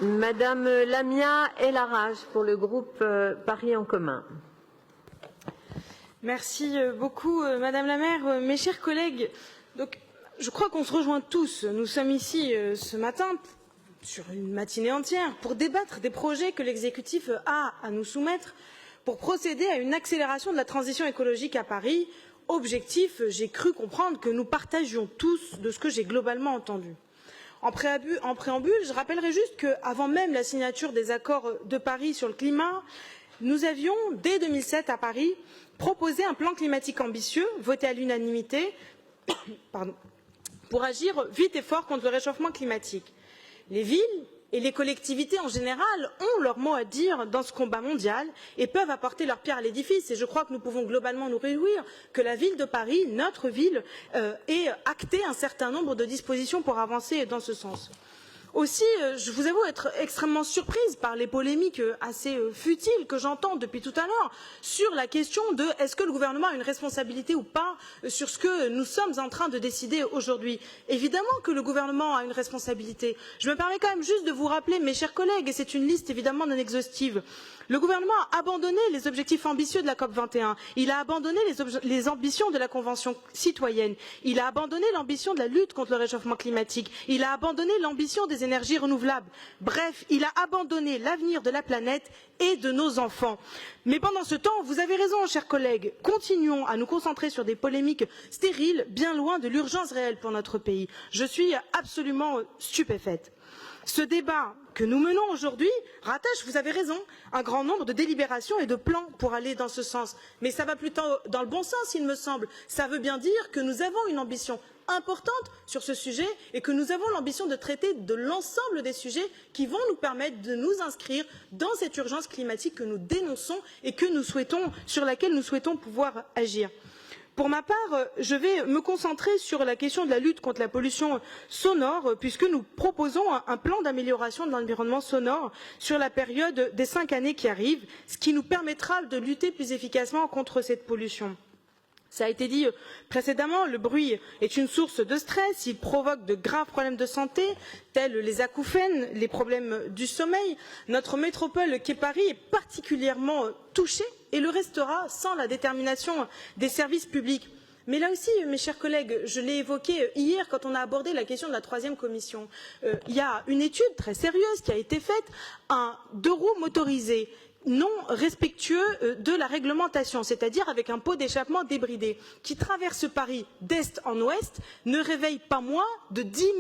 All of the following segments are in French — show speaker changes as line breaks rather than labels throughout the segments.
Madame Lamia El Haraj pour le groupe Paris en commun.
Merci beaucoup, Madame la maire. Mes chers collègues, donc, je crois qu'on se rejoint tous. Nous sommes ici ce matin, sur une matinée entière, pour débattre des projets que l'exécutif a à nous soumettre pour procéder à une accélération de la transition écologique à Paris. Objectif, j'ai cru comprendre que nous partagions tous de ce que j'ai globalement entendu. En préambule, je rappellerai juste qu'avant même la signature des accords de Paris sur le climat, nous avions, dès 2007 à Paris, proposé un plan climatique ambitieux, voté à l'unanimité, pour agir vite et fort contre le réchauffement climatique. Les villes et les collectivités en général ont leur mot à dire dans ce combat mondial et peuvent apporter leur pierre à l'édifice. Et je crois que nous pouvons globalement nous réjouir que la ville de Paris, notre ville, ait acté un certain nombre de dispositions pour avancer dans ce sens. Aussi, je vous avoue être extrêmement surprise par les polémiques assez futiles que j'entends depuis tout à l'heure sur la question de est-ce que le gouvernement a une responsabilité ou pas sur ce que nous sommes en train de décider aujourd'hui. Évidemment que le gouvernement a une responsabilité. Je me permets quand même juste de vous rappeler, mes chers collègues, et c'est une liste évidemment non exhaustive, le gouvernement a abandonné les objectifs ambitieux de la COP 21, il a abandonné les ambitions de la Convention citoyenne, il a abandonné l'ambition de la lutte contre le réchauffement climatique, il a abandonné l'ambition des énergies renouvelables. Bref, il a abandonné l'avenir de la planète et de nos enfants. Mais pendant ce temps, vous avez raison, chers collègues, continuons à nous concentrer sur des polémiques stériles, bien loin de l'urgence réelle pour notre pays. Je suis absolument stupéfaite. Ce débat que nous menons aujourd'hui rattache, vous avez raison, un grand nombre de délibérations et de plans pour aller dans ce sens. Mais ça va plutôt dans le bon sens, il me semble. Ça veut bien dire que nous avons une ambition importante sur ce sujet et que nous avons l'ambition de traiter de l'ensemble des sujets qui vont nous permettre de nous inscrire dans cette urgence climatique que nous dénonçons et que nous souhaitons, sur laquelle nous souhaitons pouvoir agir. Pour ma part, je vais me concentrer sur la question de la lutte contre la pollution sonore, puisque nous proposons un plan d'amélioration de l'environnement sonore sur la période des 5 années qui arrivent, ce qui nous permettra de lutter plus efficacement contre cette pollution. Ça a été dit précédemment, le bruit est une source de stress, il provoque de graves problèmes de santé, tels les acouphènes, les problèmes du sommeil. Notre métropole qu'est Paris est particulièrement touchée et le restera sans la détermination des services publics. Mais là aussi, mes chers collègues, je l'ai évoqué hier quand on a abordé la question de la 3e commission. Il y a une étude très sérieuse qui a été faite, un 2 roues motorisé non respectueux de la réglementation, c'est-à-dire avec un pot d'échappement débridé, qui traverse Paris d'est en ouest, ne réveille pas moins de 10 000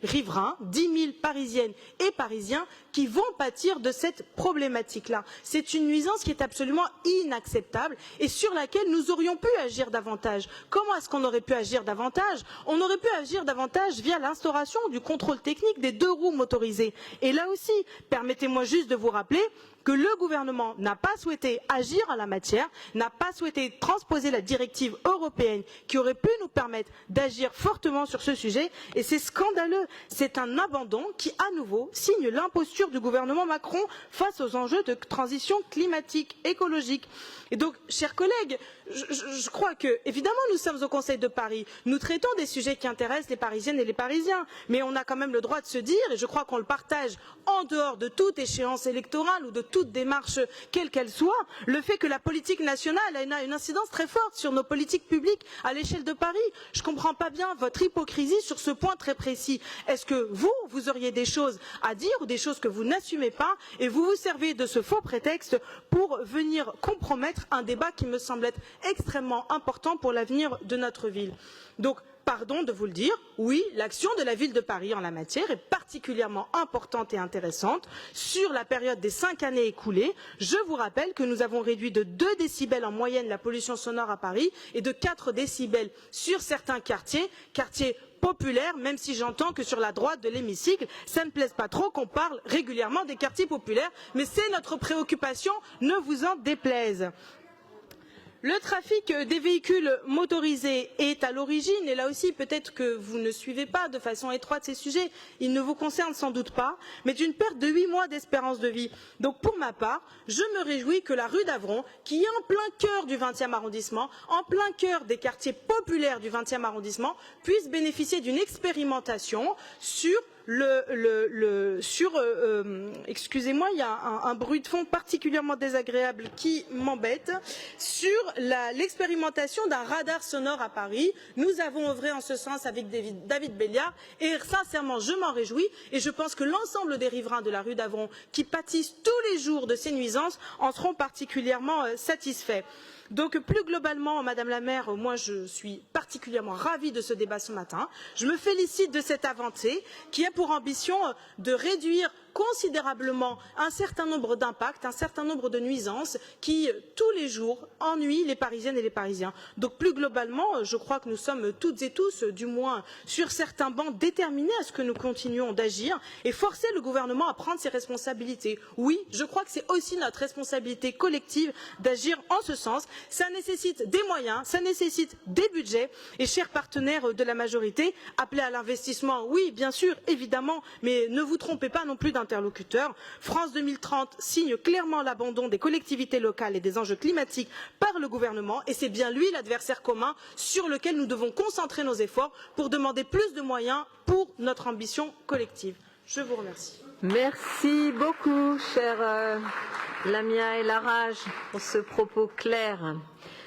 riverains, 10 000 parisiennes et parisiens qui vont pâtir de cette problématique-là. C'est une nuisance qui est absolument inacceptable et sur laquelle nous aurions pu agir davantage. Comment est-ce qu'on aurait pu agir davantage? On aurait pu agir davantage via l'instauration du contrôle technique des 2 roues motorisées. Et là aussi, permettez-moi juste de vous rappeler que le gouvernement n'a pas souhaité agir en la matière, n'a pas souhaité transposer la directive européenne qui aurait pu nous permettre d'agir fortement sur ce sujet et c'est scandaleux. C'est un abandon qui, à nouveau, signe l'imposture du gouvernement Macron face aux enjeux de transition climatique, écologique. Et donc, chers collègues, je crois que, évidemment, nous sommes au Conseil de Paris. Nous traitons des sujets qui intéressent les Parisiennes et les Parisiens. Mais on a quand même le droit de se dire, et je crois qu'on le partage en dehors de toute échéance électorale ou de toute démarche, quelle qu'elle soit, le fait que la politique nationale a une incidence très forte sur nos politiques publiques à l'échelle de Paris. Je ne comprends pas bien votre hypocrisie sur ce point très précis. Est-ce que vous auriez des choses à dire ou des choses que vous n'assumez pas et vous vous servez de ce faux prétexte pour venir compromettre un débat qui me semble être extrêmement important pour l'avenir de notre ville. Donc, pardon de vous le dire, oui, l'action de la ville de Paris en la matière est particulièrement importante et intéressante. Sur la période des 5 années écoulées, je vous rappelle que nous avons réduit de 2 décibels en moyenne la pollution sonore à Paris et de 4 décibels sur certains quartiers populaires, même si j'entends que sur la droite de l'hémicycle, ça ne plaise pas trop qu'on parle régulièrement des quartiers populaires, mais c'est notre préoccupation, ne vous en déplaise. Le trafic des véhicules motorisés est à l'origine, et là aussi peut-être que vous ne suivez pas de façon étroite ces sujets, ils ne vous concernent sans doute pas, mais d'une perte de 8 mois d'espérance de vie. Donc pour ma part, je me réjouis que la rue d'Avron, qui est en plein cœur du 20e arrondissement, en plein cœur des quartiers populaires du 20e arrondissement, puisse bénéficier d'une expérimentation sur excusez-moi, il y a un bruit de fond particulièrement désagréable qui m'embête, sur l'expérimentation d'un radar sonore à Paris. Nous avons œuvré en ce sens avec David Béliard et sincèrement je m'en réjouis et je pense que l'ensemble des riverains de la rue d'Avron qui pâtissent tous les jours de ces nuisances en seront particulièrement satisfaits. Donc plus globalement, Madame la maire, moi je suis particulièrement ravie de ce débat ce matin. Je me félicite de cette avancée qui a pour ambition de réduire considérablement un certain nombre d'impacts, un certain nombre de nuisances qui, tous les jours, ennuient les Parisiennes et les Parisiens. Donc plus globalement, je crois que nous sommes toutes et tous, du moins sur certains bancs, déterminés à ce que nous continuions d'agir et forcer le gouvernement à prendre ses responsabilités. Oui, je crois que c'est aussi notre responsabilité collective d'agir en ce sens. Ça nécessite des moyens, ça nécessite des budgets et chers partenaires de la majorité, appelez à l'investissement, oui, bien sûr, évidemment, mais ne vous trompez pas non plus d'interlocuteur. France 2030 signe clairement l'abandon des collectivités locales et des enjeux climatiques par le gouvernement et c'est bien lui l'adversaire commun sur lequel nous devons concentrer nos efforts pour demander plus de moyens pour notre ambition collective. Je vous remercie.
Merci beaucoup, chère Lamia El Harraj, pour ce propos clair.